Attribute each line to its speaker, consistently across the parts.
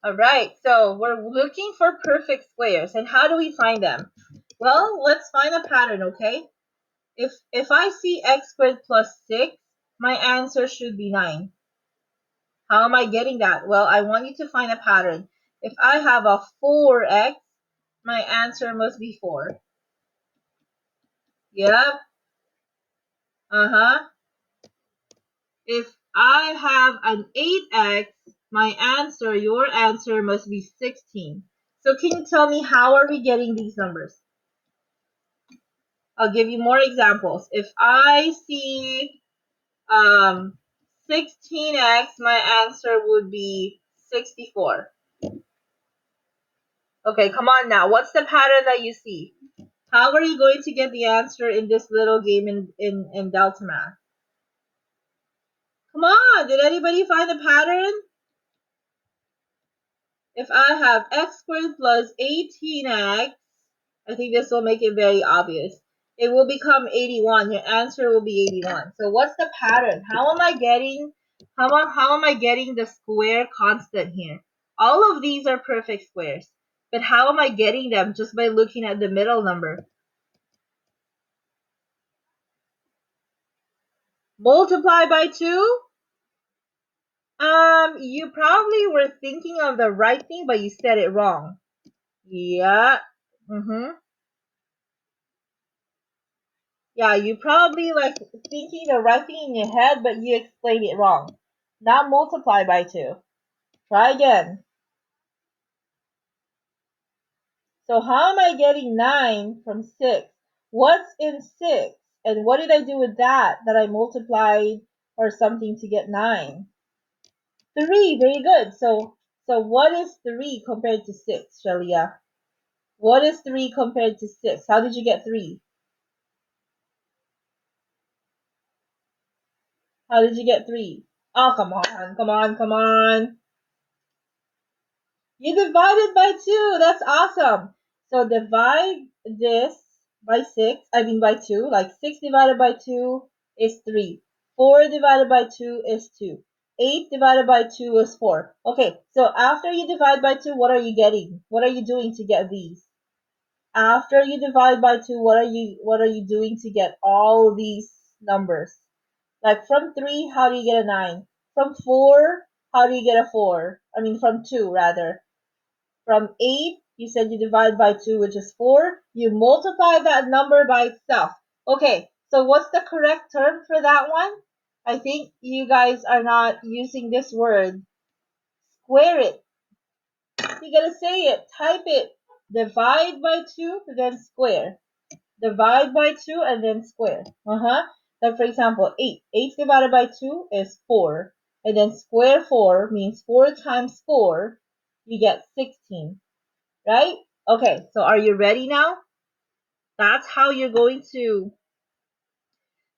Speaker 1: Alright, so we're looking for perfect squares. And how do we find them? Well, let's find a pattern, okay? If I see x squared plus 6, my answer should be 9. How am I getting that? Well, I want you to find a pattern. If I have a 4x, my answer must be 4. Yep. Uh-huh. If I have an 8x, my answer, your answer must be 16. So can you tell me how are we getting these numbers? I'll give you more examples. If I see 16x, my answer would be 64. Okay, come on now. What's the pattern that you see? How are you going to get the answer in this little game in Delta Math? Come on, did anybody find the pattern? If I have x squared plus 18x, I think this will make it very obvious. It will become 81. Your answer will be 81. So what's the pattern? How am I getting the square constant here? All of these are perfect squares. But how am I getting them? Just by looking at the middle number. Multiply by 2? You probably were thinking of the right thing, but you said it wrong. Yeah. Yeah, you probably like thinking the right thing in your head, but you explained it wrong. Not multiply by 2. Try again. So how am I getting 9 from 6? What's in 6? And what did I do with that I multiplied or something to get 9? 3, very good. So what is 3 compared to 6, Shelia? What is 3 compared to 6? How did you get 3? How did you get 3? Oh, come on, come on, come on. You divided by 2. That's awesome. So divide this by 6. I mean by 2. Like 6 divided by 2 is 3. 4 divided by 2 is 2. 8 divided by 2 is 4. Okay, so after you divide by 2, what are you getting? What are you doing to get these? After you divide by 2, what are you doing to get all these numbers? Like from 3, how do you get a 9? From 4, how do you get a 4? I mean from 2 rather. From 8, you said you divide by 2, which is 4. You multiply that number by itself. Okay, so what's the correct term for that one? I think you guys are not using this word. Square it. You gotta say it. Type it. Divide by 2, then square. Divide by 2 and then square. Like for example, 8. 8 divided by 2 is 4. And then square 4 means 4 times 4. You get 16. Right? Okay, so are you ready now? That's how you're going to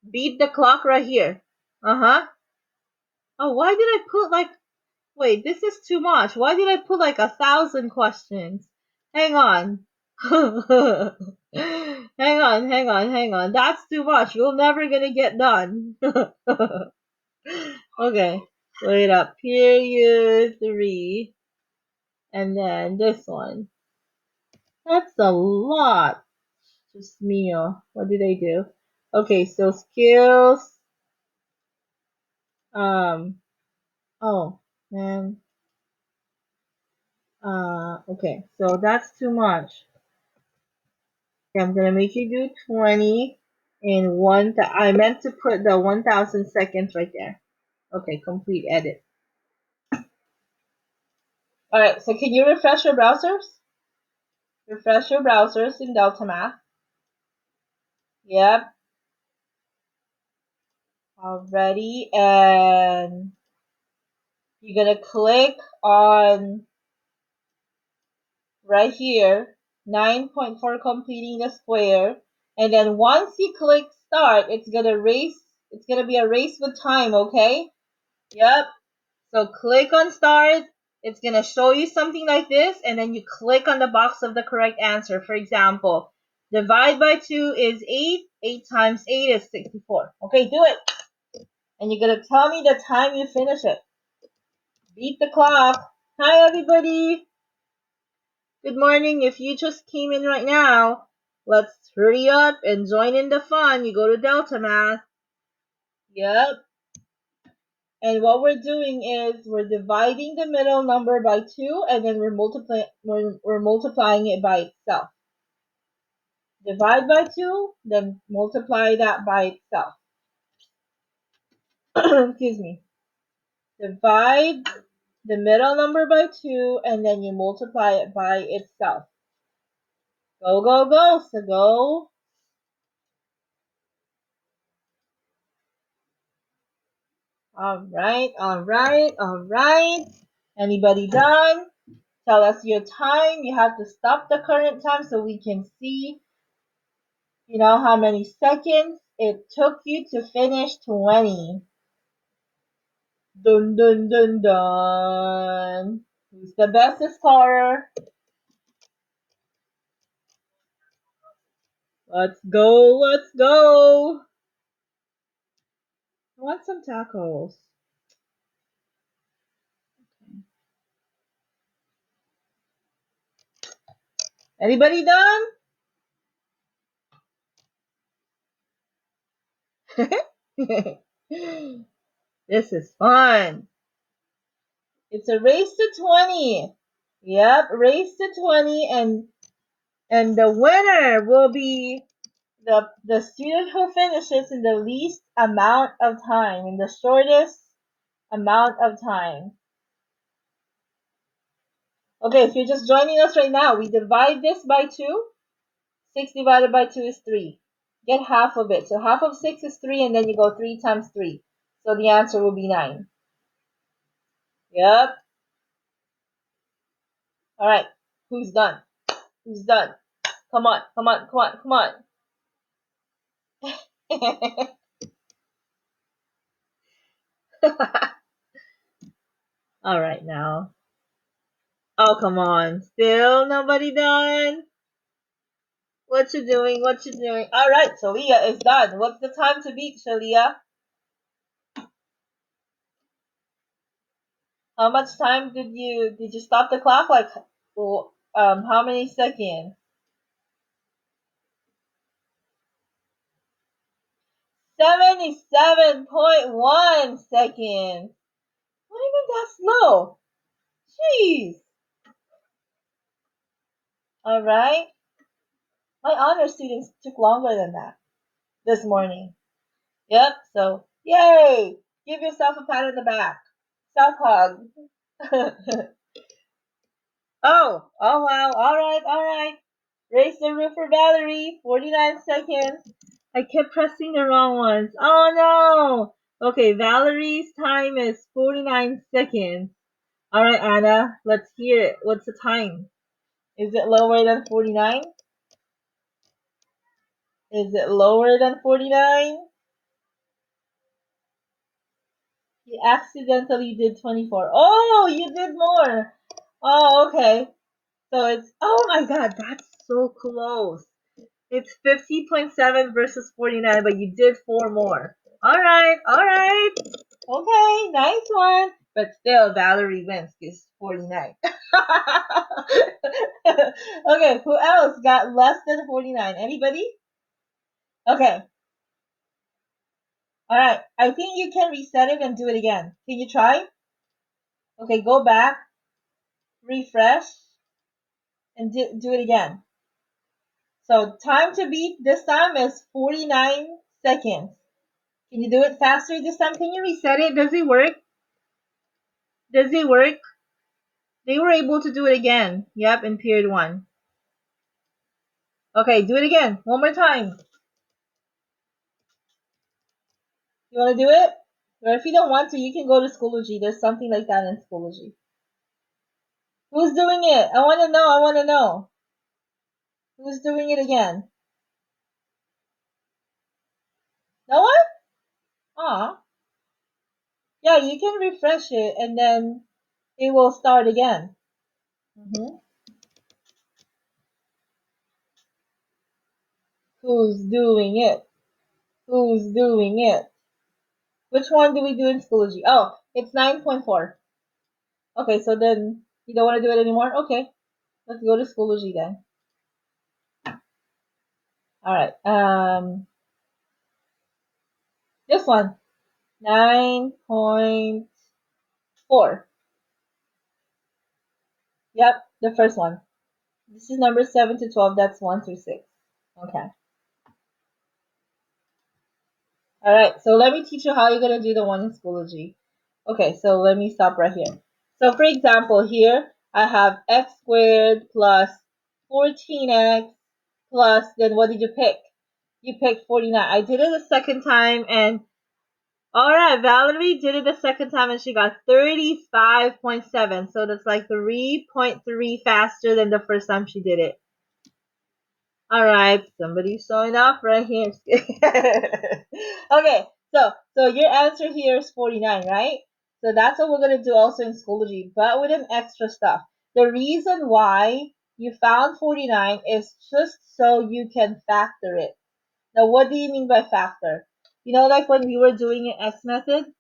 Speaker 1: beat the clock right here. Oh, why did I put like, wait, this is too much. Why did I put like 1,000 questions? Hang on. Hang on. That's too much. We're never gonna get done. Okay, wait up. Period 3. And then this one. That's a lot. Just meal. What did I do? Okay, so skills. Oh, man. Okay, so that's too much. Okay, I'm gonna make you do 20 in one. I meant to put the 1,000 seconds right there. Okay, complete edit. Alright, so can you refresh your browsers? Refresh your browsers in Delta Math. Yep. Already, and you're gonna click on right here, 9.4 completing the square, and then once you click start, it's gonna be a race with time, okay? Yep. So click on start, it's gonna show you something like this, and then you click on the box of the correct answer. For example, divide by 2 is 8, 8 times 8 is 64. Okay, do it. And you're gonna tell me the time you finish it. Beat the clock. Hi, everybody. Good morning. If you just came in right now, let's hurry up and join in the fun. You go to Delta Math. Yep. And what we're doing is we're dividing the middle number by 2, and then we're multiplying it by itself. Divide by 2, then multiply that by itself. Excuse me. Divide the middle number by 2, and then you multiply it by itself. Go, go, go. So go. All right, all right, all right. Anybody done? Tell us your time. You have to stop the current time so we can see, how many seconds it took you to finish 20. Dun, dun, dun, dun. Who's the best scorer? Let's go, let's go. I want some tacos. Anybody done? This is fun. It's a race to 20. Yep, race to 20, and the winner will be the student who finishes in the least amount of time, in the shortest amount of time. Okay, if you're just joining us right now, we divide this by 2. 6 divided by 2 is 3. Get half of it. So half of 6 is 3, and then you go 3 times 3. So the answer will be 9. Yep. All right. Who's done? Who's done? Come on, come on, come on, come on. All right now. Oh, come on. Still nobody done? What you doing? What you doing? All right, Shalia is done. What's the time to beat, Shalia? How much time did you stop the clock? Like, how many seconds? 77.1 seconds. What do you mean that's slow? Jeez. All right. My honor students took longer than that this morning. Yep. So, yay! Give yourself a pat on the back. Self hug. Oh, wow. All right, all right. Raise the roof for Valerie. 49 seconds. I kept pressing the wrong ones. Oh no. Okay, Valerie's time is 49 seconds. All right, Anna, let's hear it. What's the time? Is it lower than 49? Is it lower than 49? You accidentally did 24. Oh, you did more. Oh, okay. So it's, oh my god, that's so close. It's 50.7 versus 49, but you did 4 more. Alright, alright. Okay, nice one. But still, Valerie wins because 49. Okay, who else got less than 49? Anybody? Okay. Alright, I think you can reset it and do it again. Can you try? Okay, go back, refresh, and do it again. So time to beat this time is 49 seconds. Can you do it faster this time? Can you reset it? Does it work? Does it work? They were able to do it again. Yep, in period 1. Okay, do it again. One more time. You want to do it? Or if you don't want to, you can go to Schoology. There's something like that in Schoology. Who's doing it? I want to know. I want to know. Who's doing it again? No one? Aw. Yeah, you can refresh it and then it will start again. hmm Who's doing it? Who's doing it? Which one do we do in Schoology? Oh, it's 9.4. Okay, so then You don't want to do it anymore? Okay, let's go to Schoology then. All right. This one, 9.4. Yep, the first one. This is number 7 to 12. That's 1 through 6. Okay. All right. So let me teach you how you're gonna do the one in Schoology. Okay. So let me stop right here. So for example, here I have x squared plus 14x plus, then what did you pick? You picked 49. I did it the second time, and all right, Valerie did it the second time and she got 35.7. So that's like 3.3 faster than the first time she did it. All right, somebody's showing off right here. Okay, so your answer here is 49, right? So that's what we're gonna do also in Schoology, but with an extra stuff. The reason why you found 49 is just so you can factor it. Now, what do you mean by factor? You know, like when we were doing an X method,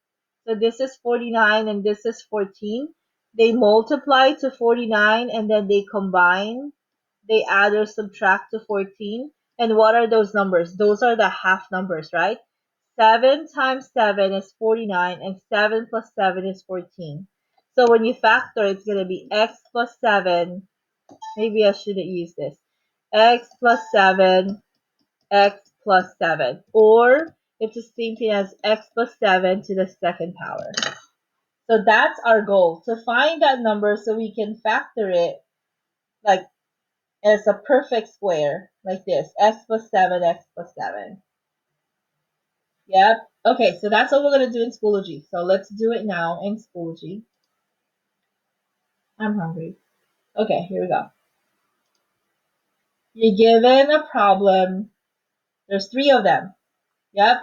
Speaker 1: so this is 49 and this is 14. They multiply to 49 and then they combine, they add or subtract to 14. And what are those numbers? Those are the half numbers, right? 7 times 7 is 49 and 7 plus 7 is 14. So when you factor, it's going to be x plus 7. Maybe I shouldn't use this. X plus 7, x plus 7. Or it's the same thing as x plus 7 to the second power. So that's our goal, to find that number so we can factor it like as a perfect square, like this, x plus 7, x plus 7. Yep. Okay, so that's what we're going to do in Schoology. So let's do it now in Schoology. I'm hungry. Okay, here we go. You're given a problem. There's 3 of them. Yep.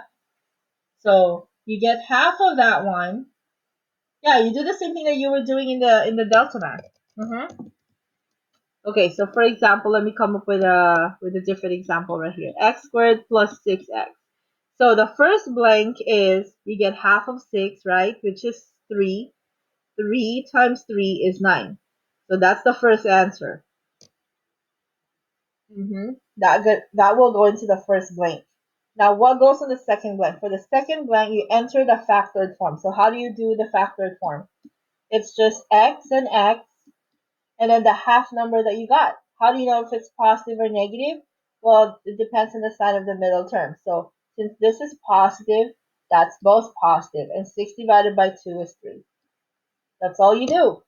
Speaker 1: So you get half of that one. Yeah, you do the same thing that you were doing in the delta math. Okay, so for example, let me come up with a different example right here. X squared plus 6x. So the first blank is you get half of 6, right? Which is 3. 3 times 3 is 9. So that's the first answer. That will go into the first blank. Now, what goes in the second blank? For the second blank, you enter the factored form. So how do you do the factored form? It's just x, and then the half number that you got. How do you know if it's positive or negative? Well, it depends on the sign of the middle term. So since this is positive, that's both positive, and 6 divided by 2 is 3. That's all you do.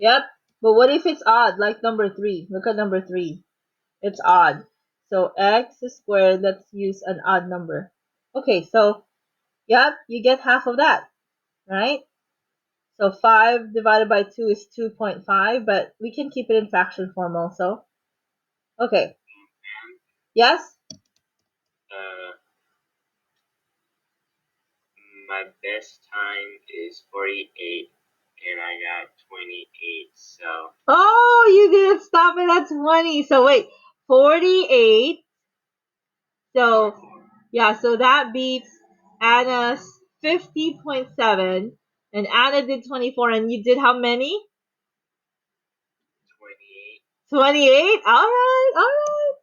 Speaker 1: Yep. But what if it's odd, like number 3? Look at number 3. It's odd. So x squared, let's use an odd number. Okay, so yep, you get half of that, right? So 5 divided by 2 is 2.5, but we can keep it in fraction form also. Okay. Yes?
Speaker 2: My best time is 48 and I got 28, so.
Speaker 1: Oh, you didn't stop it at 20. So wait, 48. So, yeah, so that beats Anna's 50.7. And Anna did 24, and you did how many? 28? Alright, alright.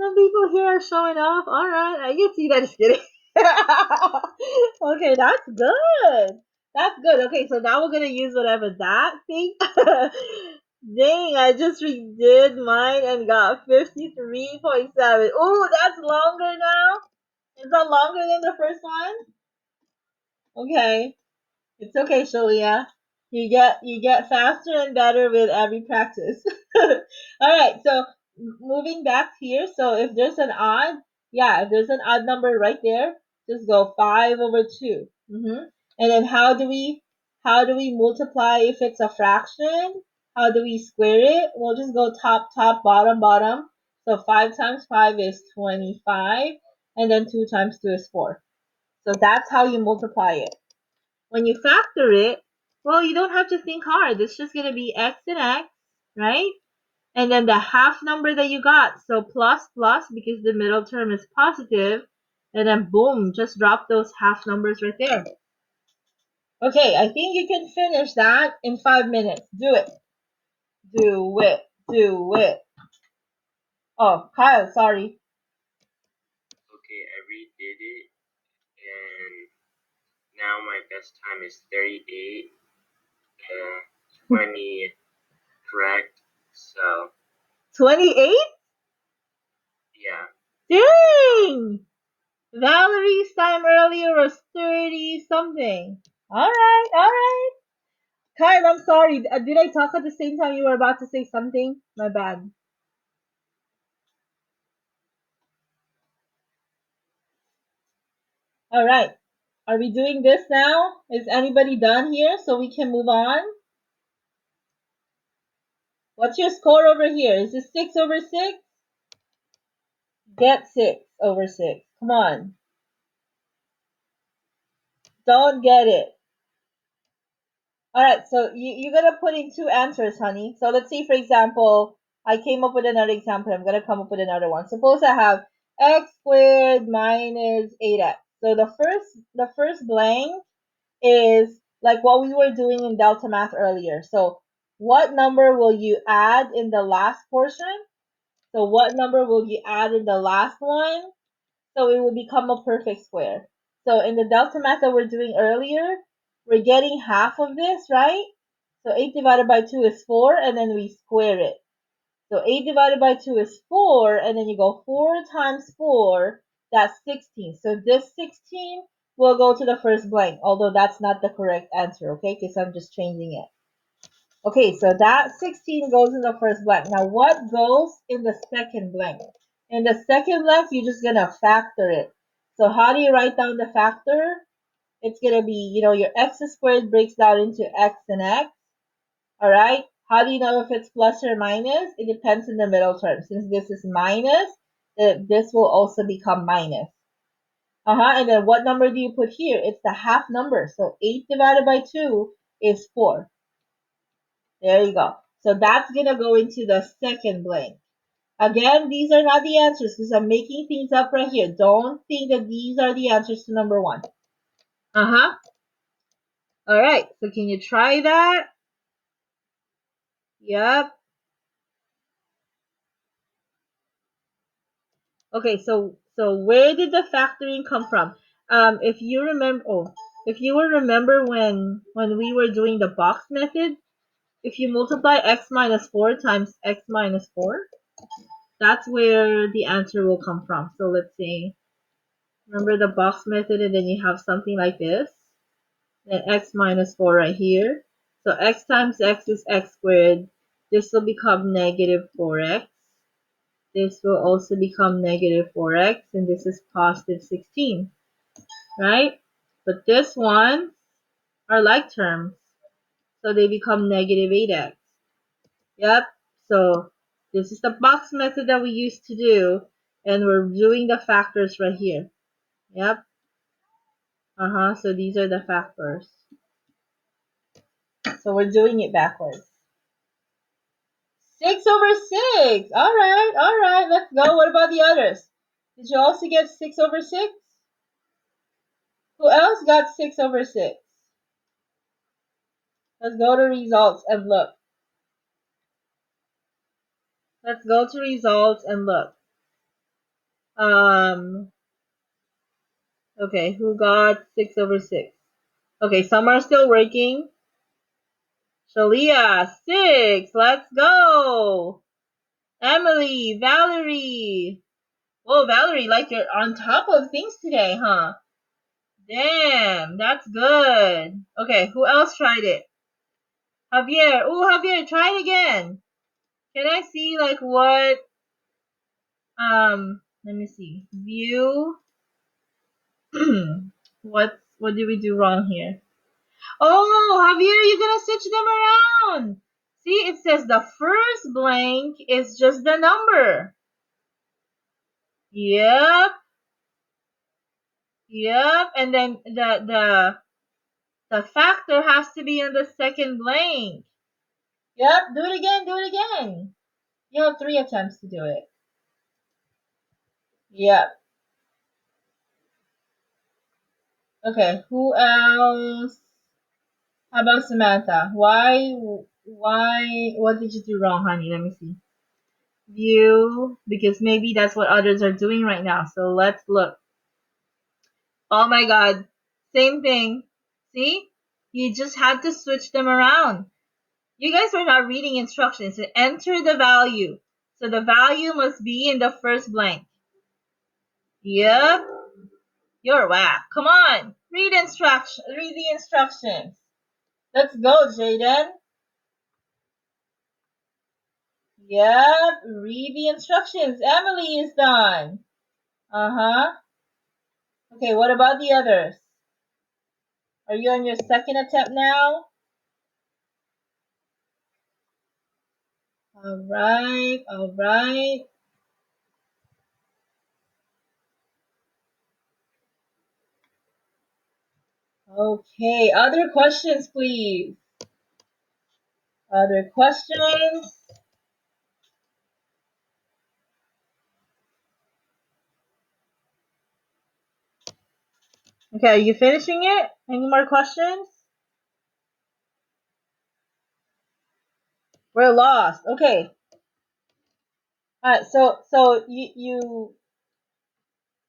Speaker 1: Some people here are showing off. Alright, I can see that. Just kidding. Okay, that's good. That's good. Okay, so now we're gonna use whatever that thing. Dang, I just redid mine and got 53.7. Oh, that's longer now. Is that longer than the first one? Okay. It's okay, Shalia. You get faster and better with every practice. All right, so moving back here. So if there's an odd, yeah, if there's an odd number right there, just go 5 over 2. And then how do we multiply if it's a fraction? How do we square it? We'll just go top, top, bottom, bottom. So 5 times 5 is 25, and then 2 times 2 is 4. So that's how you multiply it. When you factor it, well, you don't have to think hard. It's just going to be x and x, right? And then the half number that you got. So plus, plus, because the middle term is positive. And then boom, just drop those half numbers right there. Okay, I think you can finish that in 5 minutes. Do it. Do it. Do it. Oh, Kyle, sorry.
Speaker 2: Okay, I redid it, and now my best time is 38, 20 correct. So
Speaker 1: 28?
Speaker 2: yeah.
Speaker 1: Dang! Valerie's time earlier was 30 something. Alright, alright. Kyle, I'm sorry. Did I talk at the same time you were about to say something? My bad. Alright. Are we doing this now? Is anybody done here so we can move on? What's your score over here? Is it 6 over 6? Get 6 over 6. Come on. Don't get it. Alright, so you're gonna put in two answers, honey. So let's say, for example, I came up with another example. I'm gonna come up with another one. Suppose I have x squared minus 8x. So the first blank is like what we were doing in delta math earlier. So what number will you add in the last portion? So what number will you add in the last one? So it will become a perfect square. So in the delta math that we're doing earlier, we're getting half of this, right? So 8 divided by 2 is 4, and then we square it. So 8 divided by 2 is 4, and then you go 4 times 4, that's 16. So this 16 will go to the first blank, although that's not the correct answer, okay? Because I'm just changing it. Okay, so that 16 goes in the first blank. Now what goes in the second blank? In the second blank, you're just going to factor it. So how do you write down the factor? It's going to be, your x squared breaks down into x and x. All right? How do you know if it's plus or minus? It depends on the middle term. Since this is minus, this will also become minus. And then what number do you put here? It's the half number. So 8 divided by 2 is 4. There you go. So that's going to go into the second blank. Again, these are not the answers because I'm making things up right here. Don't think that these are the answers to number one. Uh-huh. All right. So can you try that? Yep. Okay, so where did the factoring come from? If you will remember when we were doing the box method, if you multiply x minus 4 times x minus 4, that's where the answer will come from. So let's say, remember the box method, and then you have something like this, then x minus 4 right here. So x times x is x squared. This will become negative 4x. This will also become negative 4x, and this is positive 16, right? But this one are like terms, so they become negative 8x. Yep, so this is the box method that we used to do, and we're doing the factors right here. Yep, so these are the factors. So we're doing it backwards. 6 over 6. All right, let's go. What about the others? Did you also get 6 over 6? Who else got 6 over 6? Let's go to results and look. Let's go to results and look. Okay, who got 6 over 6? Okay, some are still working. Shalia, 6. Let's go. Emily, Valerie. Whoa, Valerie, like you're on top of things today, huh? Damn, that's good. Okay, who else tried it? Javier. Oh, Javier, try it again. Can I see like what? Let me see. View. What did we do wrong here? Oh, Javier, you're gonna switch them around. See, it says the first blank is just the number. Yep, yep, and then the factor has to be on the second blank. Yep, do it again, do it again. You have 3 attempts to do it. Yep. Okay, who else? How about Samantha? What did you do wrong, honey? Let me see. View, because maybe that's what others are doing right now. So let's look. Oh my God. Same thing. See? You just had to switch them around. You guys are not reading instructions. So enter the value. So the value must be in the first blank. Yep. You're whack. Come on. Read the instructions. Let's go, Jaden. Yep. Read the instructions. Emily is done. Uh-huh. Okay, what about the others? Are you on your second attempt now? All right, all right. Okay, other questions, please. Other questions? Okay, are you finishing it? Any more questions? We're lost. Okay. All right. So you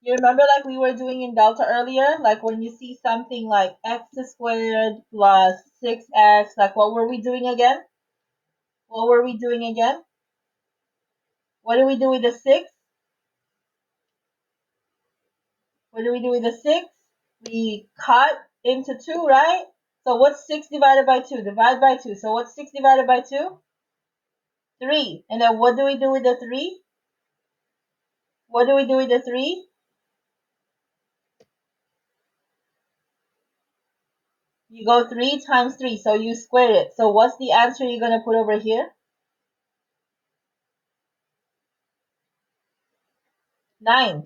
Speaker 1: remember like we were doing in Delta earlier, like when you see something like x squared plus 6x, like what were we doing again? What were we doing again? What do we do with the 6? What do we do with the 6? We cut into 2, right? So what's 6 divided by 2? Divide by 2. So what's 6 divided by 2? 3. And then what do we do with the 3? What do we do with the 3? You go 3 times 3, so you square it. So what's the answer you're going to put over here? 9.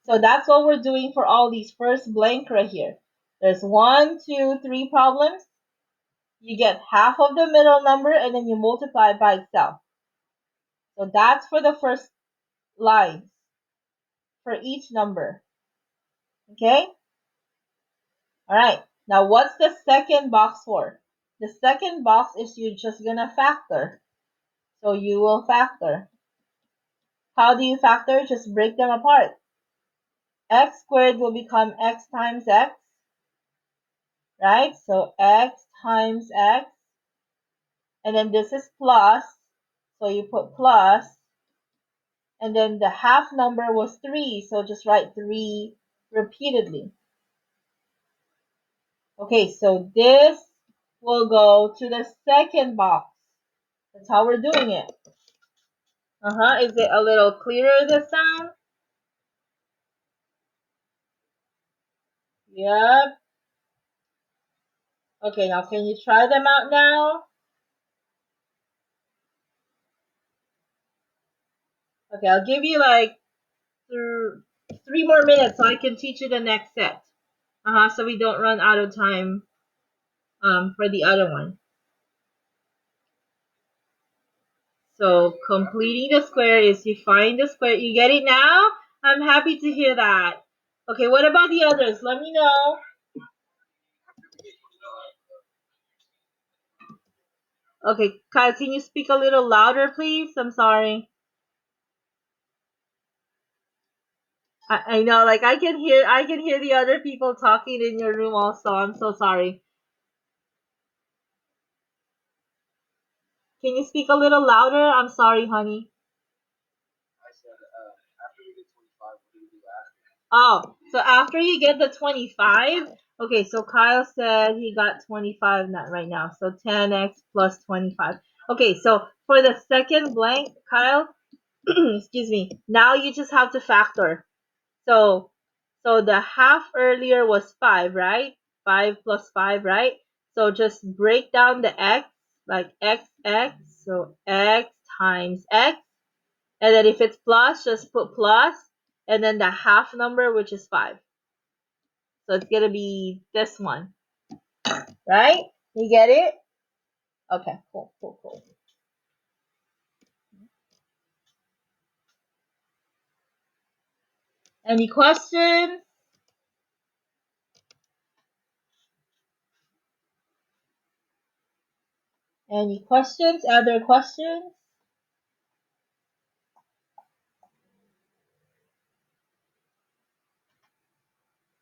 Speaker 1: So that's what we're doing for all these first blank right here. There's 1, 2, 3 problems. You get half of the middle number and then you multiply it by itself. So that's for the first line for each number. Okay? Alright. Now what's the second box for? The second box is you're just going to factor. So you will factor. How do you factor? Just break them apart. X squared will become x times x, right? So x times x, and then this is plus, so you put plus, and then the half number was 3, so just write 3 repeatedly. Okay, so this will go to the second box. That's how we're doing it. Is it a little clearer this time? Yep. Okay, now can you try them out now? Okay, I'll give you like 3 more minutes so I can teach you the next set. So we don't run out of time for the other one. So completing the square is you find the square. You get it now? I'm happy to hear that. Okay, what about the others? Let me know. Okay, Kyle, can you speak a little louder, please? I'm sorry. I know, like I can hear the other people talking in your room also. I'm so sorry. Can you speak a little louder? I'm sorry, honey. Oh, so after you get the 25, okay, so Kyle said he got 25 not right now. So 10x plus 25. Okay, so for the second blank, Kyle, excuse me, now you just have to factor. So the half earlier was 5, right? 5 plus 5, right? So just break down the x, like x, x, so x times x. And then if it's plus, just put plus, and then the half number, which is 5. So it's gonna be this one, right? You get it? Okay, cool, cool, cool. Any questions? Any questions? Other questions?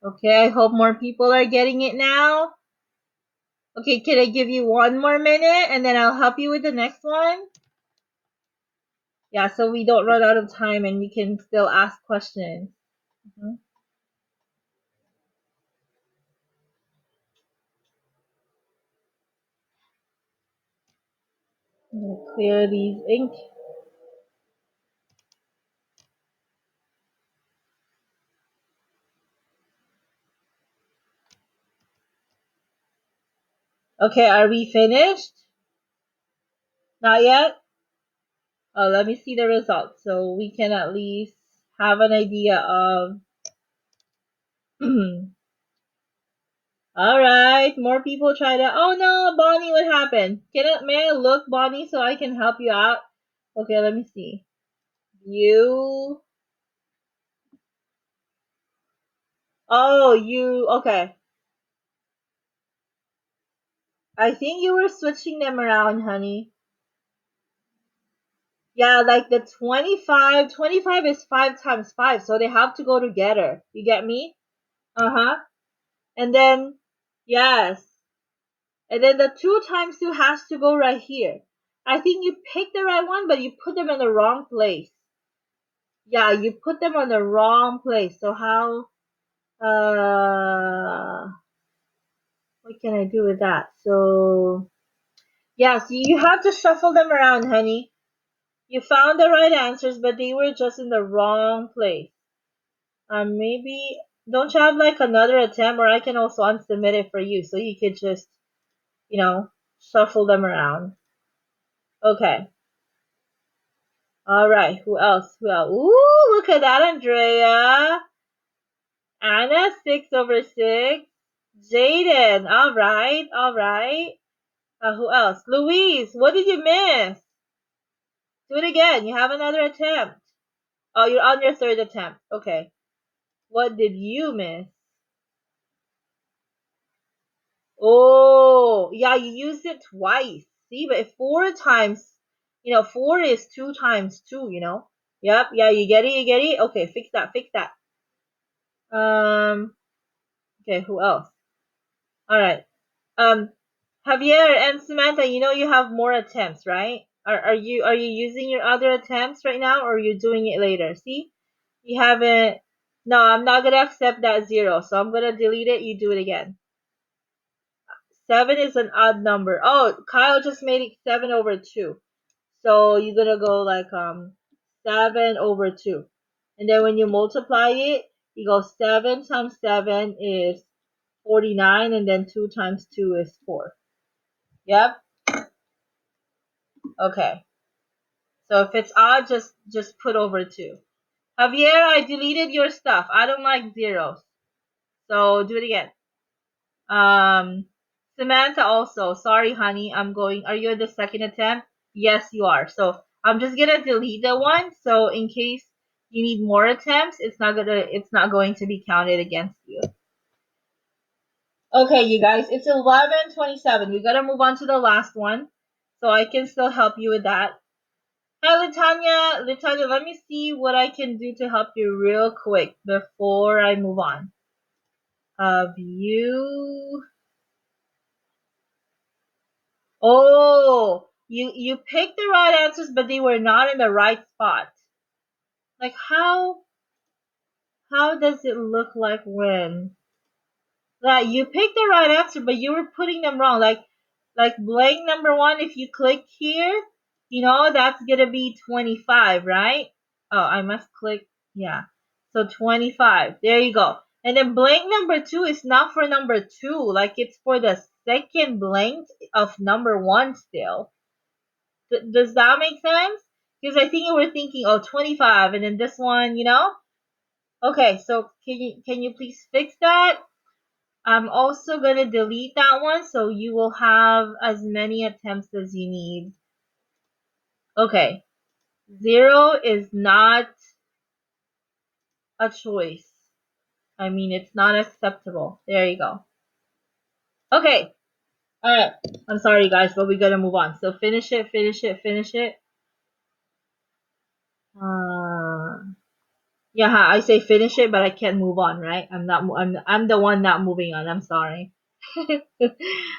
Speaker 1: Okay, I hope more people are getting it now. Okay, can I give you one more minute and then I'll help you with the next one? Yeah, so we don't run out of time and you can still ask questions. Mhm. I'm gonna clear these ink. Okay, are we finished? Not yet? Oh, let me see the results so we can at least have an idea of. All right, more people try to. Oh no, Bonnie, what happened? May I look, Bonnie, so I can help you out? Okay, let me see. You. Oh, you. Okay. I think you were switching them around, honey. Yeah, like the 25. 25 is 5 times 5, so they have to go together. You get me? Uh-huh. And then, yes. And then the 2 times 2 has to go right here. I think you picked the right one, but you put them in the wrong place. Yeah, you put them on the wrong place. So how, what can I do with that? So, yes, you have to shuffle them around, honey. You found the right answers, but they were just in the wrong place. Maybe, don't you have like another attempt, or I can also unsubmit it for you, so you could just, shuffle them around. Okay. All right. Who else? Who else? Ooh, look at that, Andrea. Anna, 6/6. Jaden. All right. All right. Who else? Louise, what did you miss? Do it again. You have another attempt. Oh, you're on your third attempt. Okay. What did you miss? Oh, yeah, you used it twice. See, but if 4 times, 4 is 2 times 2. Yep, yeah, you get it, you get it. Okay, fix that, fix that. Okay, who else? All right. Um, Javier and Samantha, you have more attempts, right? Are you using your other attempts right now, or are you doing it later? See, you haven't. No, I'm not gonna accept that 0, so I'm gonna delete it. You do it again. 7 is an odd number. Oh, Kyle just made it 7/2. So you're gonna go like 7/2. And then when you multiply it, you go 7 times 7 is 49, and then 2 times 2 is 4. Yep. Okay. So if it's odd, just put over 2. Javier, I deleted your stuff. I don't like zeros. So do it again. Um, Samantha also. Sorry, honey. Are you at the second attempt? Yes, you are. So I'm just gonna delete the one. So in case you need more attempts, it's not going to be counted against you. Okay, you guys, it's 11:27. We gotta move on to the last one. So I can still help you with that. Hi, Latanya. Latanya, let me see what I can do to help you real quick before I move on. You. Oh, you picked the right answers, but they were not in the right spot. Like how does it look like when that you picked the right answer, but you were putting them wrong? Like blank number one, if you click here, that's gonna be 25, right? Oh, I must click, yeah. So 25. There you go. And then blank number two is not for number two, like it's for the second blank of number one still. Does that make sense? Because I think you were thinking, oh, 25, and then this one. Okay, so can you please fix that? I'm also gonna delete that one, so you will have as many attempts as you need. Okay, 0 is not a choice. I mean, it's not acceptable. There you go. Okay, Alright, I'm sorry guys, but we gotta move on. So finish it, finish it, finish it. Yeah, I say finish it, but I can't move on, right? I'm the one not moving on. I'm sorry.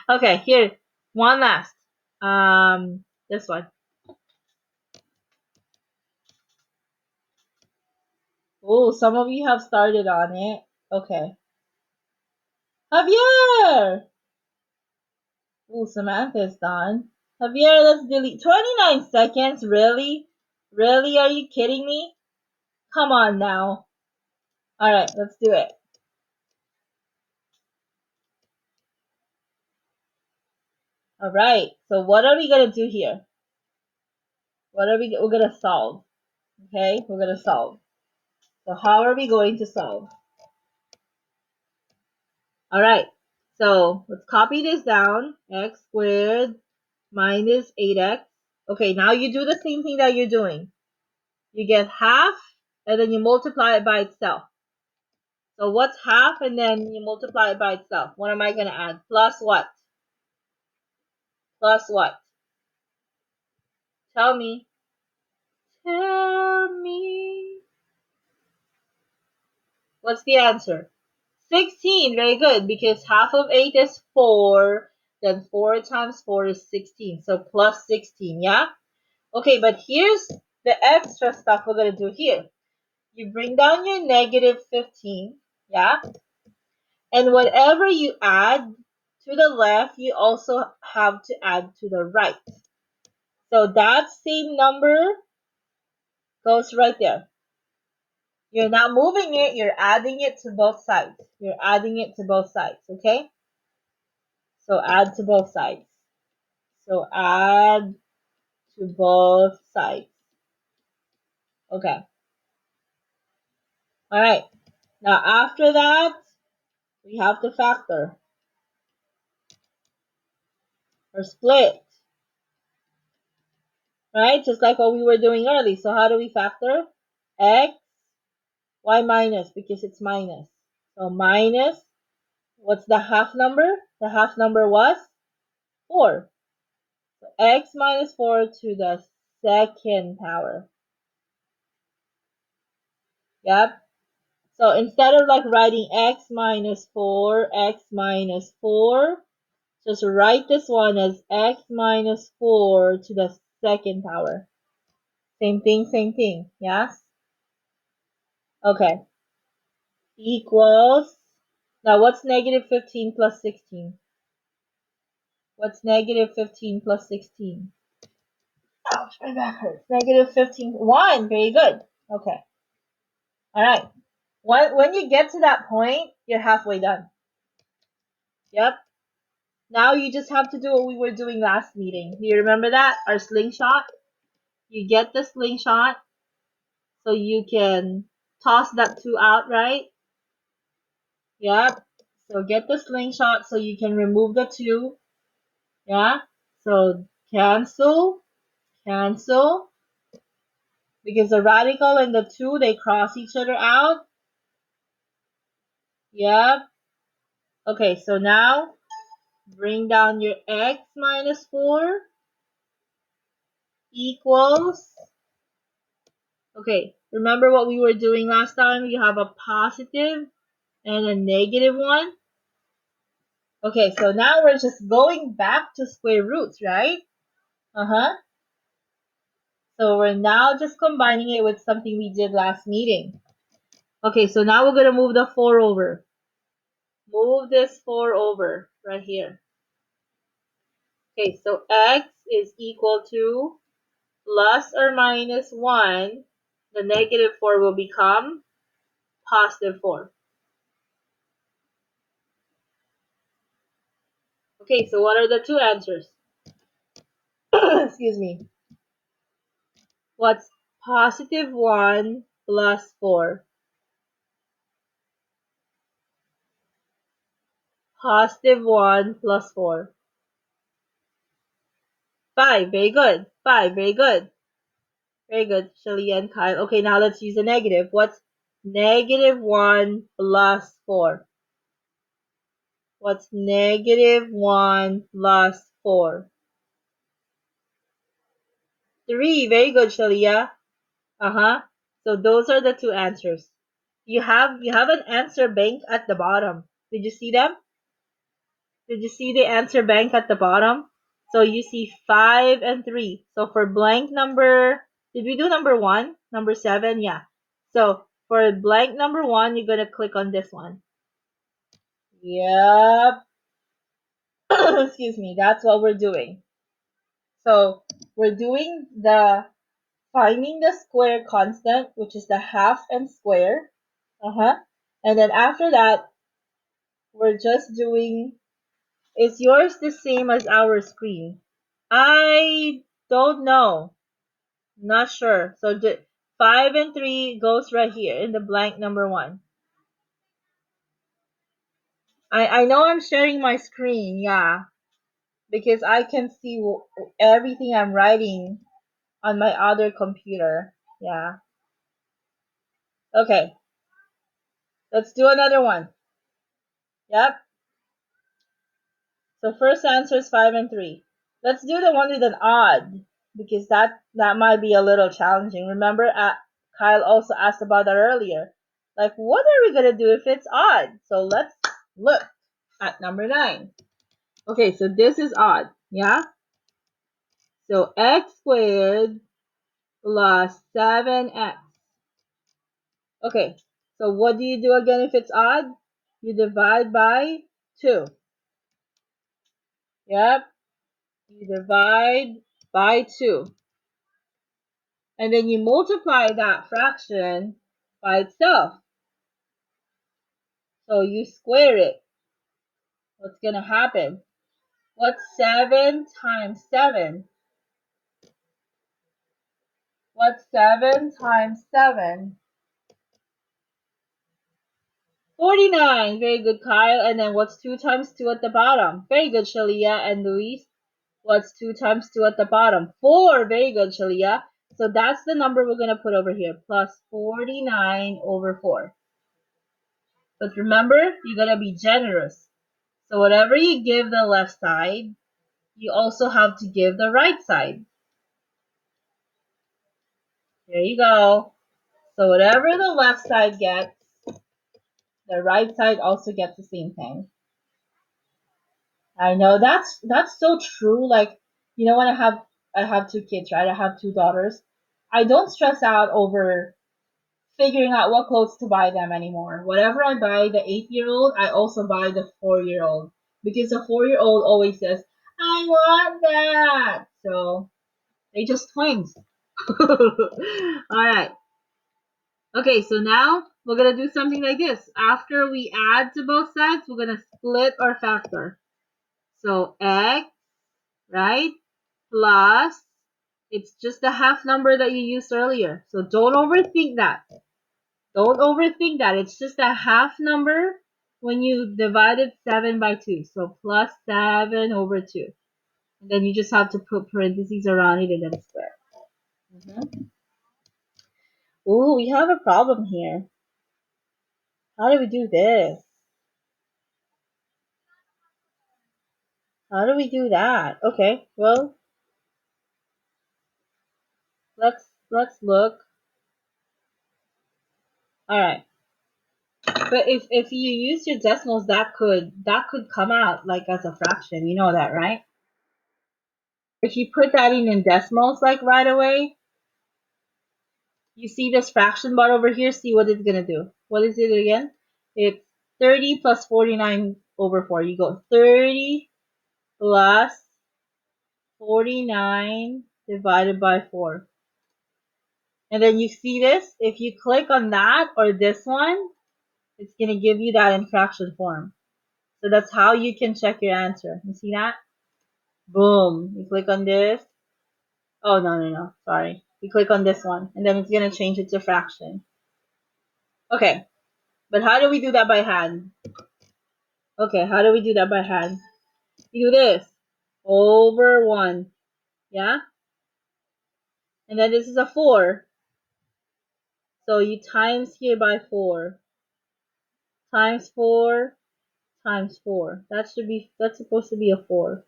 Speaker 1: Okay, here, one last. This one. Oh, some of you have started on it. Okay. Javier! Oh, Samantha's done. Javier, let's delete. 29 seconds? Really? Really? Are you kidding me? Come on now. Alright, let's do it. Alright, so what are we gonna do here? We're gonna solve. Okay, we're gonna solve. So how are we going to solve? Alright, so let's copy this down. X squared minus 8x. Okay, now you do the same thing that you're doing. You get half, and then you multiply it by itself. So what's half, and then you multiply it by itself? What am I going to add? Plus what? Plus what? Tell me. Tell me. What's the answer? 16. Very good, because half of 8 is 4. Then 4 times 4 is 16. So plus 16, yeah? Okay, but here's the extra stuff we're going to do here. You bring down your negative 15, yeah? And whatever you add to the left, you also have to add to the right. So that same number goes right there. You're not moving it, you're adding it to both sides. You're adding it to both sides, okay? So add to both sides. So add to both sides. Okay. Alright. Now after that, we have to factor or split. Right? Just like what we were doing early. So how do we factor? X, y minus, because it's minus. So minus, what's the half number? The half number was 4. So x minus 4 to the second power. Yep. So instead of like writing x minus 4, just write this one as x minus 4 to the second power. Same thing, same thing. Yes? Okay. Equals. Now what's negative 15 plus 16? What's negative 15 plus 16? Ouch, my back hurts. Negative 15. 1. Very good. Okay. Alright. When you get to that point, you're halfway done. Yep. Now you just have to do what we were doing last meeting. Do you remember that? Our slingshot? You get the slingshot so you can toss that 2 out, right? Yep. So get the slingshot so you can remove the 2. Yeah. So cancel, cancel. Because the radical and the 2, they cross each other out. Yep. Okay, so now bring down your x minus 4 equals. Okay, remember what we were doing last time? You have a positive and a negative 1. Okay, so now we're just going back to square roots, right? Uh-huh. So we're now just combining it with something we did last meeting. Okay, so now we're going to move the 4 over. Move this 4 over right here. Okay, so x is equal to plus or minus 1. The negative 4 will become positive 4. Okay, so what are the two answers? Excuse me. What's positive 1 plus 4? Positive 1 plus 4. 5. Very good. 5. Very good. Very good, Shelly and Kyle. Okay, now let's use a negative. What's negative 1 plus 4? What's negative 1 plus 4? 3. Very good, Shalia. Uh-huh. So those are the two answers. You have an answer bank at the bottom. Did you see them? Did you see the answer bank at the bottom? So you see 5 and 3. So for blank number, did we do number 1? Number 7? Yeah. So for blank number 1, you're going to click on this one. Yep. Excuse me. That's what we're doing. So we're doing the finding the square constant, which is the half and square. Uh-huh. And then after that, we're just doing, is yours the same as our screen? I don't know. Not sure. So 5 and 3 goes right here in the blank number 1. I know I'm sharing my screen, yeah, because I can see everything I'm writing on my other computer. Yeah. Okay. Let's do another one. Yep. So first answer is 5 and 3. Let's do the one with an odd, because that might be a little challenging. Remember, Kyle also asked about that earlier. Like, what are we gonna do if it's odd? So let's look at number 9. Okay, so this is odd, yeah? So x squared plus 7x. Okay, so what do you do again if it's odd? You divide by 2. Yep, you divide by 2. And then you multiply that fraction by itself. So you square it. What's going to happen? What's 7 times 7? What's 7 times 7? 49. Very good, Kyle. And then what's 2 times 2 at the bottom? Very good, Shalia and Luis. What's 2 times 2 at the bottom? 4. Very good, Shalia. So that's the number we're going to put over here. Plus 49 over 4. But remember, you're going to be generous. So whatever you give the left side, you also have to give the right side. There you go. So whatever the left side gets, the right side also gets the same thing. I know that's so true. Like, when I have two kids, right? I have two daughters. I don't stress out over figuring out what clothes to buy them anymore. Whatever I buy the 8-year-old, I also buy the 4-year-old, because the 4-year-old always says, "I want that." So they just twins. Alright. Okay, so now we're gonna do something like this. After we add to both sides, we're gonna split our factor. So x, right, plus, it's just the half number that you used earlier. So don't overthink that. Don't overthink that. It's just a half number when you divided 7 by 2. So plus 7 over 2. And then you just have to put parentheses around it and then square. Ooh, we have a problem here. How do we do this? How do we do that? Okay, well, let's look. All right. But if you use your decimals, that could come out like as a fraction. You know that, right? If you put that in decimals like right away, you see this fraction bar over here, see what it's gonna do. What is it again? It's 30 plus 49 over 4. You go 30 plus 49 divided by 4. And then you see this, if you click on that or this one, it's going to give you that in fraction form. So that's how you can check your answer. You see that? Boom. You click on this. Oh, no. Sorry. You click on this one, and then it's going to change it to fraction. Okay. But how do we do that by hand? Okay, how do we do that by hand? You do this. Over 1. Yeah? And then this is a 4. So you times here by 4. Times 4 times 4. That's supposed to be a 4.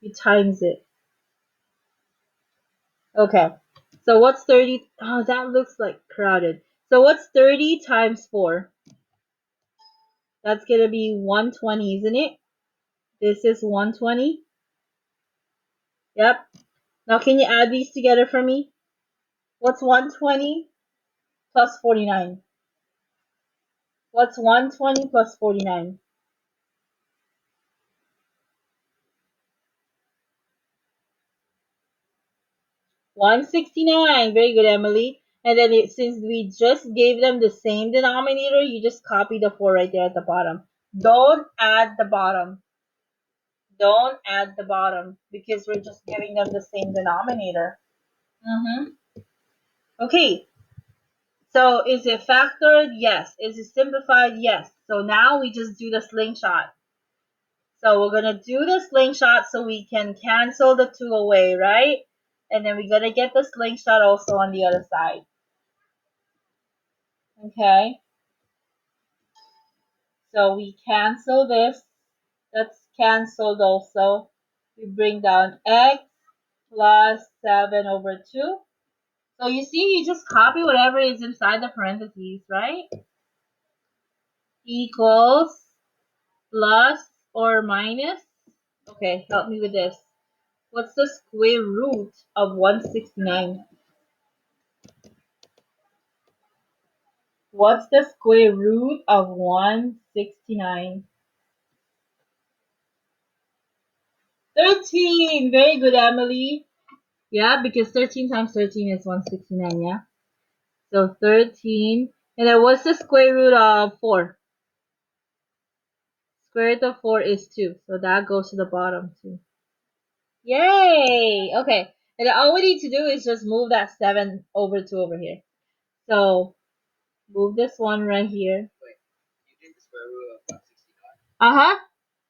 Speaker 1: You times it. Okay. So what's 30? Oh, that looks like crowded. So what's 30 times 4? That's going to be 120, isn't it? This is 120. Yep. Now can you add these together for me? What's 120 plus 49? What's 120 plus 49? 169. Very good, Emily. And then since we just gave them the same denominator, you just copy the 4 right there at the bottom. Don't add the bottom. Don't add the bottom because we're just giving them the same denominator. Okay, so is it factored? Yes. Is it simplified? Yes. So now we just do the slingshot. So we're going to do the slingshot so we can cancel the 2 away, right? And then we're going to get the slingshot also on the other side. Okay, so we cancel this. That's canceled also. We bring down x plus 7 over 2. So you see, you just copy whatever is inside the parentheses, right? Equals plus or minus. Okay, help me with this. What's the square root of 169? What's the square root of 169? 13. Very good, Emily. Yeah, because 13 times 13 is 169, yeah? So 13. And then what's the square root of 4? Square root of 4 is 2. So that goes to the bottom too. Yay! Okay. And then all we need to do is just move that 7 over to over here. So move this one right here.
Speaker 2: Wait, you did the square root of 169?
Speaker 1: Uh-huh.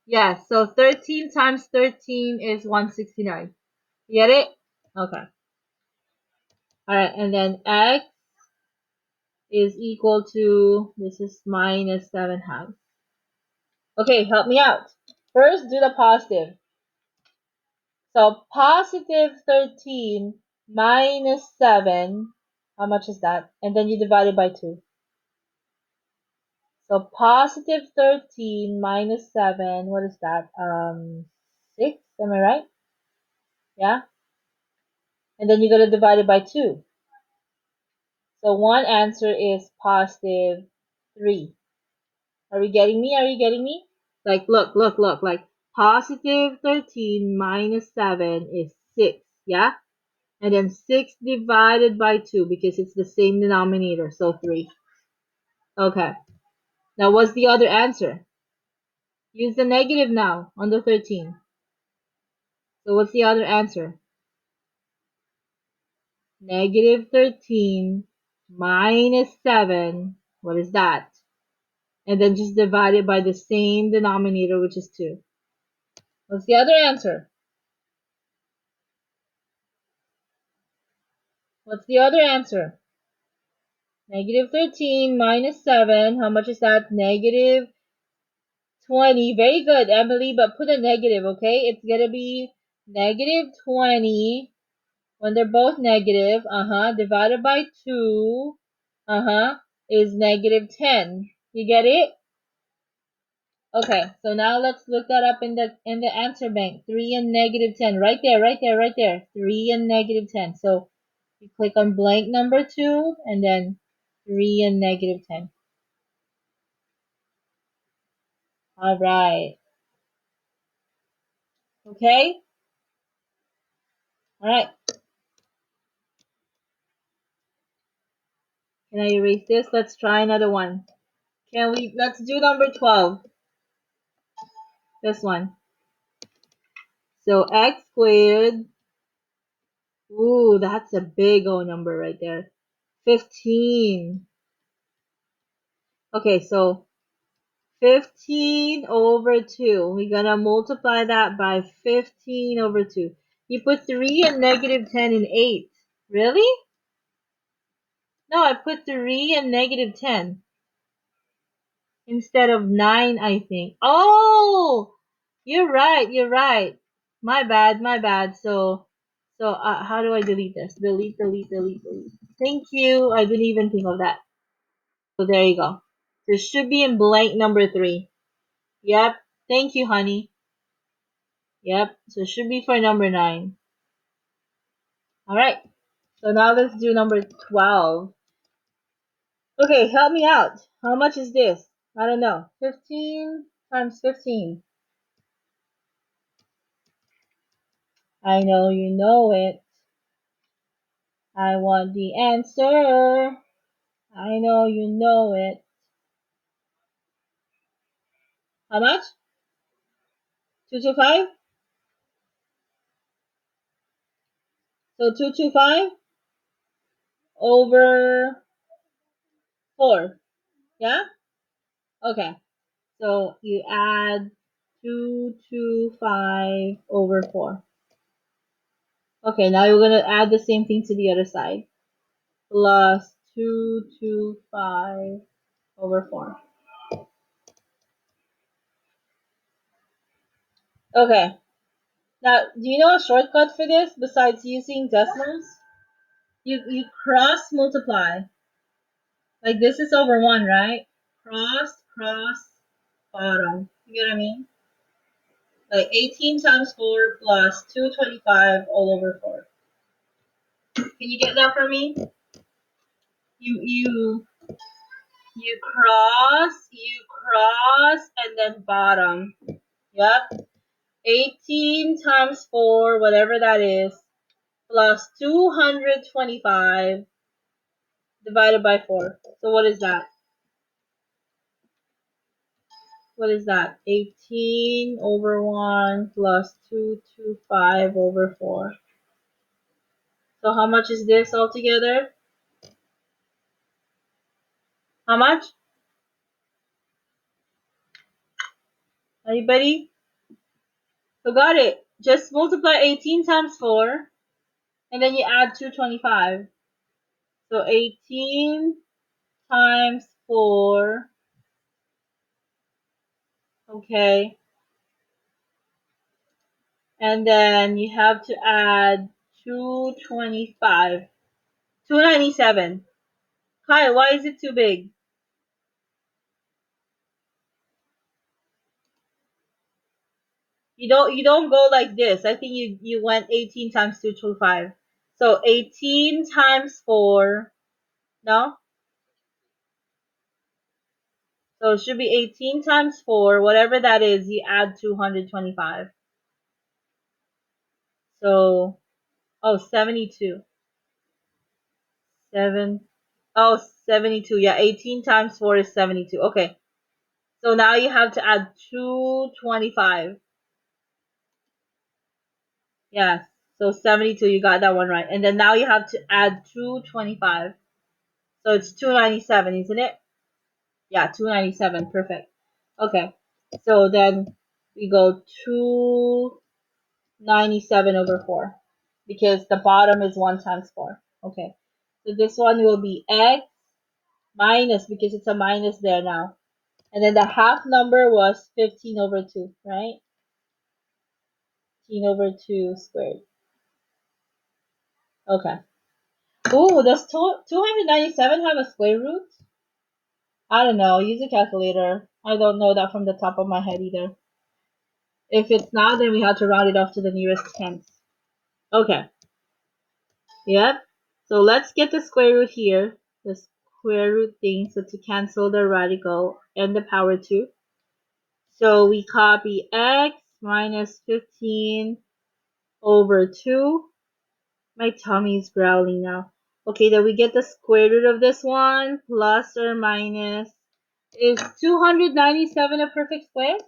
Speaker 1: Yeah, so 13 times 13 is 169. You get it? Okay. Alright, and then x is equal to, this is minus 7 halves. Okay, help me out. First, do the positive. So positive 13 minus 7, how much is that? And then you divide it by 2. So positive 13 minus 7, what is that? 6, am I right? Yeah? And then you're going to divide it by 2. So one answer is positive 3. Are we getting me? Are you getting me? Like, look. Like, positive 13 minus 7 is 6. Yeah? And then 6 divided by 2 because it's the same denominator. So 3. Okay. Now, what's the other answer? Use the negative now on the 13. So what's the other answer? Negative 13 minus 7. What is that? And then just divide it by the same denominator, which is 2. What's the other answer? What's the other answer? Negative 13 minus 7. How much is that? Negative 20. Very good, Emily, but put a negative, okay? It's going to be negative 20 when they're both negative. Divided by 2. Is negative 10. You get it? Okay, so now let's look that up in the answer bank. 3 and negative 10. Right there, right there, right there. 3 and negative 10. So you click on blank number 2 and then 3 and negative 10. All right. Okay? All right. Can I erase this? Let's try another one. Let's do number 12. This one. So x squared. Ooh, that's a big O number right there. 15. Okay, so 15 over 2. We're gonna multiply that by 15 over 2. You put 3 and negative 10 in 8. Really? No, I put 3 and negative 10. instead of 9, I think. Oh, you're right. You're right. My bad. My bad. So how do I delete this? Delete, delete, delete, delete. Thank you. I didn't even think of that. So there you go. So it should be in blank number 3. Yep. Thank you, honey. Yep. So it should be for number 9. All right. So now let's do number 12. Okay, help me out. How much is this? I don't know. 15 times 15. I know you know it. I want the answer. I know you know it. How much? 225? So 225 over 4. Yeah? Okay. So you add 225 over 4. Okay, now you're going to add the same thing to the other side. Plus 225 over 4. Okay. Now, do you know a shortcut for this besides using decimals? You cross multiply. Like this is over 1, right? Cross, cross, bottom. You get what I mean? Like 18 times 4 plus 225 all over 4. Can you get that for me? You you cross, and then bottom. Yep. 18 times 4, whatever that is, plus 225 divided by 4. So what is that? What is that? 18 over 1 plus 225 over 4. So how much is this altogether? How much? Anybody? So got it. Just multiply 18 times 4, and then you add 225. So 18 times 4, okay. And then you have to add 225. 297. Kai, why is it too big? You don't go like this. I think you went 18 times 225. So 18 times 4. No? So it should be 18 times 4. Whatever that is, you add 225. So, oh, 72. 7. Oh, 72. Yeah, 18 times 4 is 72. Okay. So now you have to add 225. Yes. So 72, you got that one right. And then now you have to add 225. So it's 297, isn't it? Yeah, 297. Perfect. Okay. So then we go 297 over 4 because the bottom is 1 times 4. Okay. So this one will be x minus, because it's a minus there now. And then the half number was 15 over 2, right? 15 over 2 squared. Okay. Ooh, does 297 have a square root? I don't know. Use a calculator. I don't know that from the top of my head either. If it's not, then we have to round it off to the nearest tenth. Okay. Yep. So let's get the square root here. The square root thing. So to cancel the radical and the power 2. So we copy x minus 15 over 2. My tummy is growling now. Okay, then we get the square root of this one, plus or minus. Is 297 a perfect square?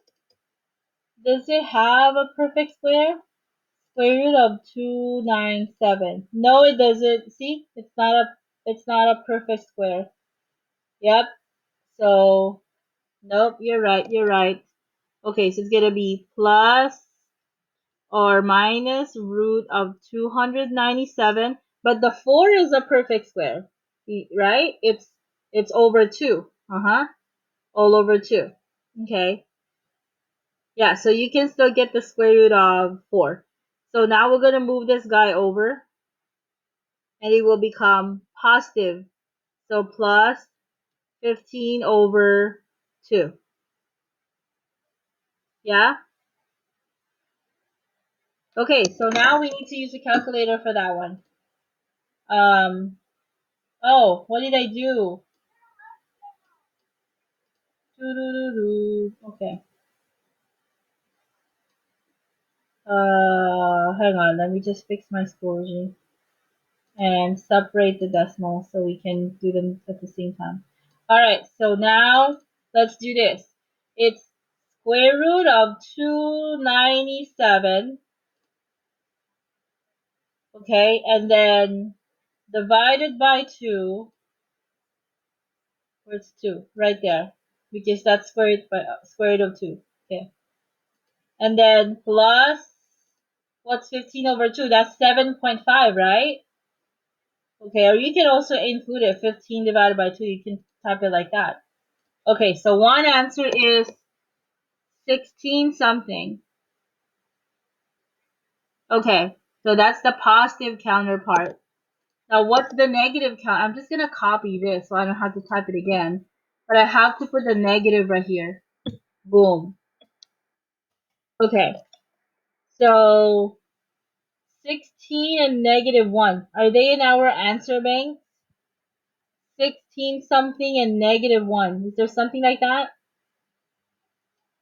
Speaker 1: Does it have a perfect square? Square root of 297. No, it doesn't. See, it's not a perfect square. Yep. So, nope, you're right, you're right. Okay, so it's gonna be plus or minus root of 297, but the 4 is a perfect square, right? It's over 2. Uh-huh. all over 2. Okay. Yeah, so you can still get the square root of 4. So now we're going to move this guy over, and it will become positive. So plus 15 over 2. Yeah? Okay, so now we need to use a calculator for that one. Oh, what did I do? Okay. Hang on, let me just fix my scourging and separate the decimals so we can do them at the same time. Alright, so now let's do this. It's square root of 297, okay, and then divided by 2, where's 2? Right there, because that's square root of 2, okay. And then plus, what's 15 over 2? That's 7.5, right? Okay, or you can also include it, 15 divided by 2, you can type it like that. Okay, so one answer is 16 something. Okay, so that's the positive counterpart. Now what's the negative count? I'm just going to copy this so I don't have to type it again. But I have to put the negative right here. Boom. Okay, so 16 and negative 1. Are they in our answer bank? 16 something and negative 1. Is there something like that?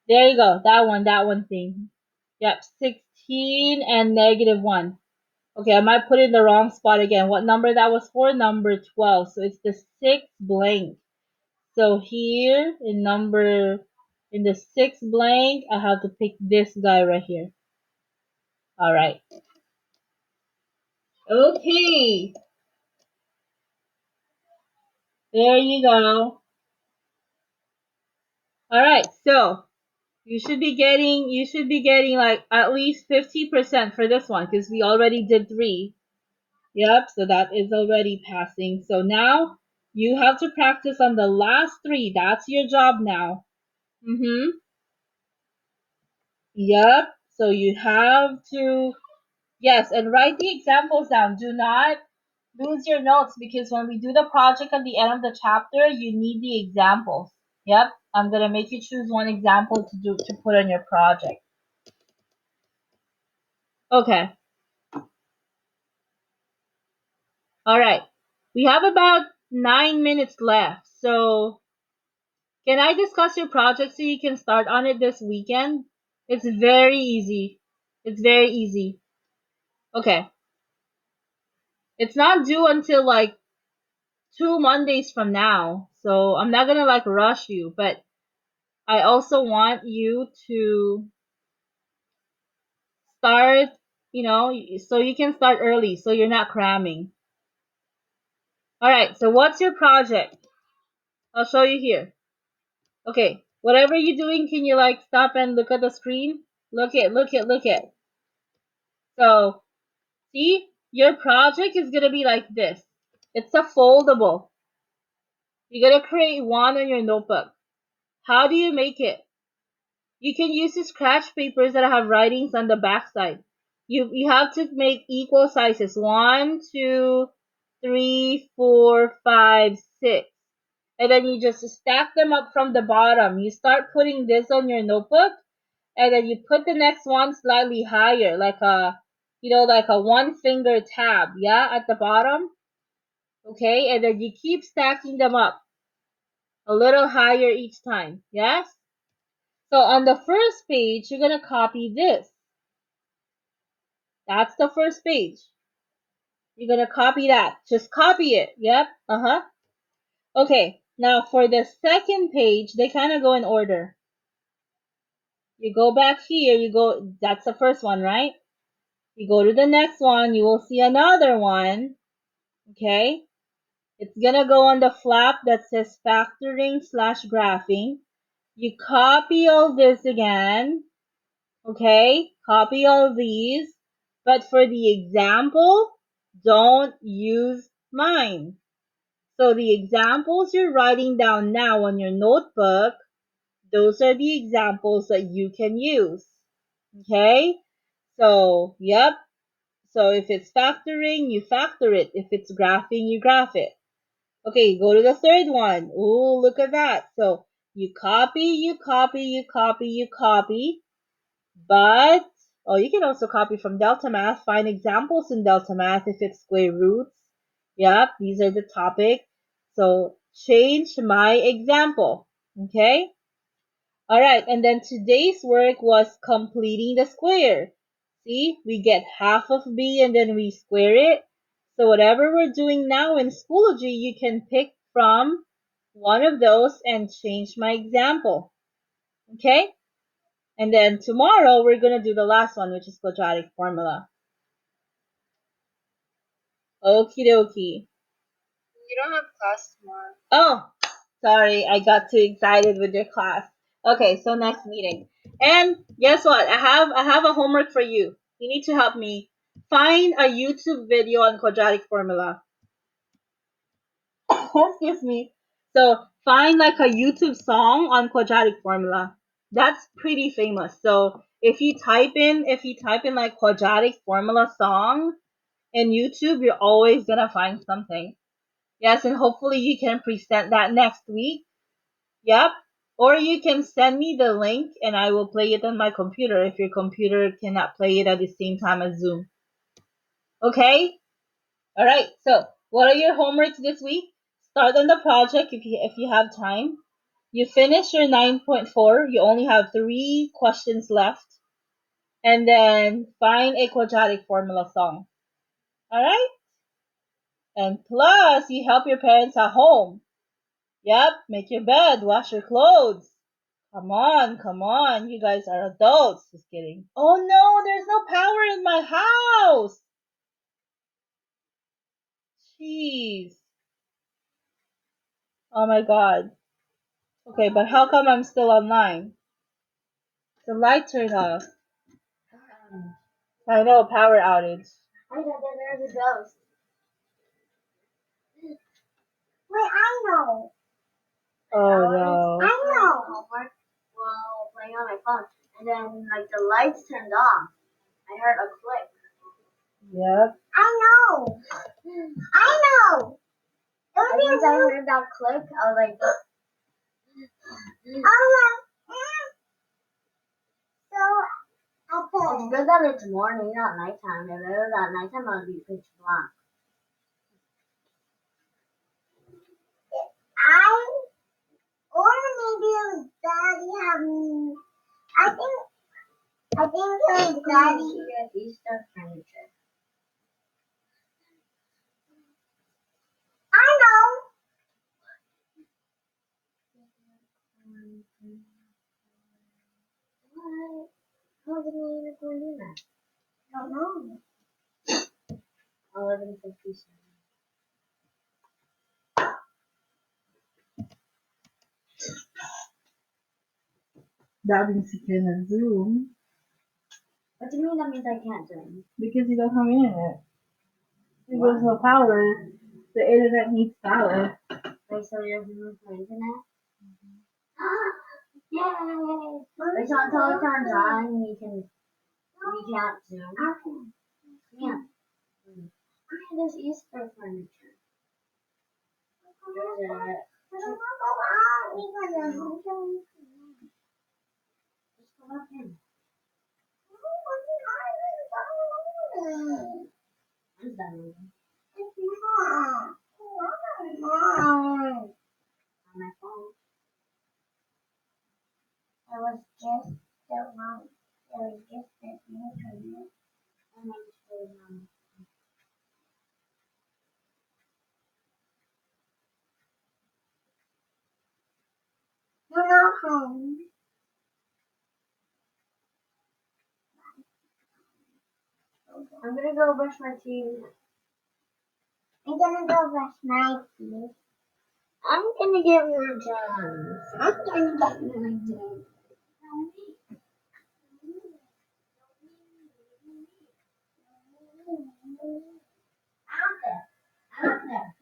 Speaker 1: There you go. That one thing. Yep, 16 and negative 1. Okay, I might put it in the wrong spot again. What number that was for? Number 12. So it's the 6th blank. So here in the 6th blank, I have to pick this guy right here. Alright. Okay. There you go. Alright, so you should be getting like at least 50% for this one because we already did 3. Yep, so that is already passing. So now you have to practice on the last 3. That's your job now. Yep, so you have to, yes, and write the examples down. Do not lose your notes because when we do the project at the end of the chapter, you need the examples. Yep, I'm going to make you choose one example to put on your project. Okay. All right. We have about 9 minutes left. So, can I discuss your project so you can start on it this weekend? It's very easy. It's very easy. Okay. It's not due until like 2 Mondays from now. So, I'm not going to like rush you, but I also want you to start, so you can start early so you're not cramming. All right. So, what's your project? I'll show you here. Okay, whatever you're doing, can you like stop and look at the screen? Look it. So, see, your project is gonna be like this. It's a foldable. You're gonna create one on your notebook. How do you make it? You can use the scratch papers that have writings on the back side. You have to make equal sizes. 1, 2, 3, 4, 5, 6. And then you just stack them up from the bottom. You start putting this on your notebook and then you put the next one slightly higher, like a 1 finger tab, yeah, at the bottom. Okay, and then you keep stacking them up a little higher each time, yes? So on the first page, you're gonna copy this. That's the first page. You're gonna copy that. Just copy it. Yep. Okay, now for the second page, they kind of go in order. You go back here, that's the first one, right? You go to the next one, you will see another one. Okay, it's gonna go on the flap that says factoring slash graphing. You copy all this again. Okay, copy all these. But for the example, don't use mine. So the examples you're writing down now on your notebook, those are the examples that you can use. Okay? So, yep. So if it's factoring, you factor it. If it's graphing, you graph it. Okay, go to the third one. Ooh, look at that. So you copy, you copy, you copy, you copy. But, oh, you can also copy from Delta Math. Find examples in Delta Math if it's square roots. Yep, these are the topic. So change my example. Okay? Alright, and then today's work was completing the square. See, we get half of b and then we square it. So whatever we're doing now in Schoology, you can pick from one of those and change my example. Okay? And then tomorrow we're going to do the last one, which is quadratic formula. Okie dokie.
Speaker 3: You don't have class tomorrow.
Speaker 1: Oh, sorry, I got too excited with your class. Okay, so next meeting. And guess what? I have a homework for you. You need to help me find a YouTube video on quadratic formula. Excuse me. So find like a YouTube song on quadratic formula. That's pretty famous. So if you type in like quadratic formula song in YouTube, you're always gonna find something. Yes, and hopefully you can present that next week. Yep. Or you can send me the link and I will play it on my computer if your computer cannot play it at the same time as Zoom. Okay? Alright, so what are your homeworks this week? Start on the project if you have time. You finish your 9.4, you only have 3 questions left. And then find a quadratic formula song. Alright? And plus, you help your parents at home. Yep, make your bed, wash your clothes. Come on, come on. You guys are adults. Just kidding. Oh no, there's no power in my house. Jeez. Oh my god. Okay, but how come I'm still online? The light turned off. I know, power outage.
Speaker 3: I thought that there's a ghost. Wait, I know.
Speaker 1: Oh no.
Speaker 3: I know. Homework while playing on my phone, and then like the lights turned off. I heard a click.
Speaker 1: Yep.
Speaker 3: I know. I know. As soon as I heard that click, I was like, oh so it's good that it's morning, not nighttime. If it was at nighttime, I would be pitch black. Or maybe it was Daddy having. I think it was Daddy. Easter furniture. I know. What? How did we end up doing that? I don't know. 11:57.
Speaker 1: That means you can Zoom.
Speaker 3: What do you mean that means I can't Zoom?
Speaker 1: Because you don't have internet. If there's no power, the internet needs power.
Speaker 3: Wait, so you're Zoom for internet? Yay! Wait, so until it turns on, we can't Zoom. Yeah. There's Easter furniture. There's a. Just go up in. I'm done. On my phone. It was just the one. It was just the internet. And I'm still on. You're not home. I'm gonna go brush my teeth. I'm gonna go brush my teeth. I'm gonna get more jobs. I'm gonna get more jobs. Out there. Out there.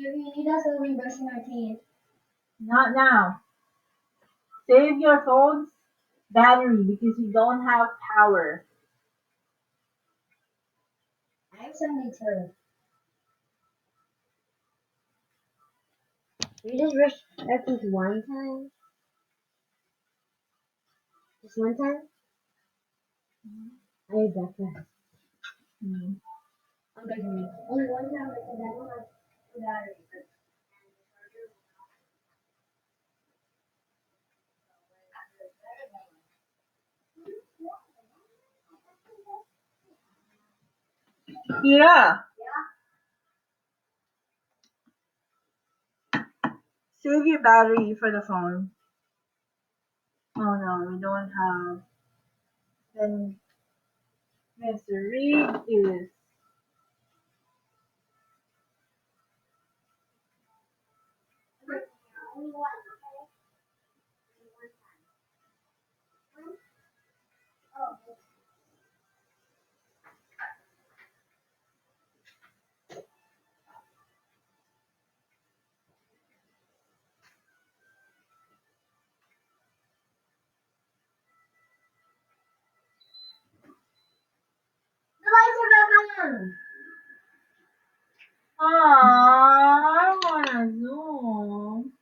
Speaker 3: you need us to be brushing our teeth.
Speaker 1: Not now. Save your phone's battery because you don't have power.
Speaker 3: I have 72. We just brush our teeth one time. Just one time. I ate breakfast.
Speaker 1: Hmm.
Speaker 3: I'm good for me. Only one time because I don't have the battery.
Speaker 1: Kira, save your battery for the phone. Oh no, we don't have. Then Mr. Reed is.
Speaker 3: Only one. Oh. The lights are back on.
Speaker 1: Aww, I wanna zoom.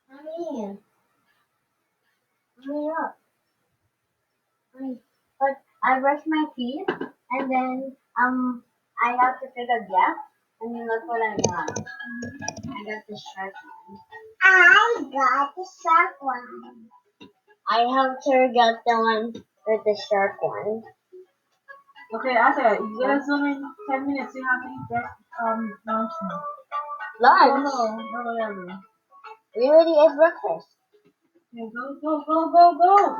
Speaker 3: Mommy, hurry up. But I brush my teeth and then I have to pick a guess and then look what I got. I got the shark one. I got the shark one. I helped her get the one with the shark one.
Speaker 1: Okay, Ate, you gotta zoom in 10 minutes. You have to eat lunch now.
Speaker 3: Lunch?
Speaker 1: Or whatever.
Speaker 3: We already ate breakfast.
Speaker 1: Okay, go, go, go, go, go.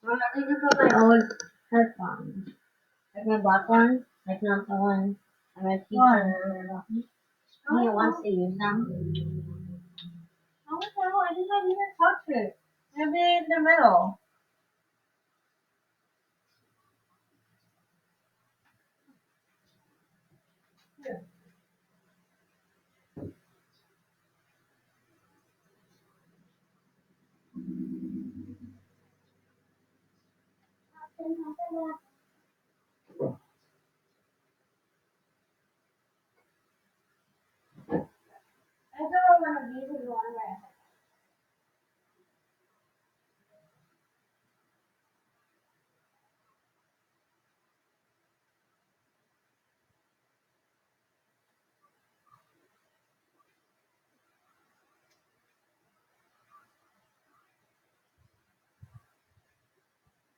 Speaker 3: Or I can put my old headphones. Like my black ones, like not the ones I'm a teacher. He wants to use them.
Speaker 1: How the hell? I did not even touch it. Maybe in the middle.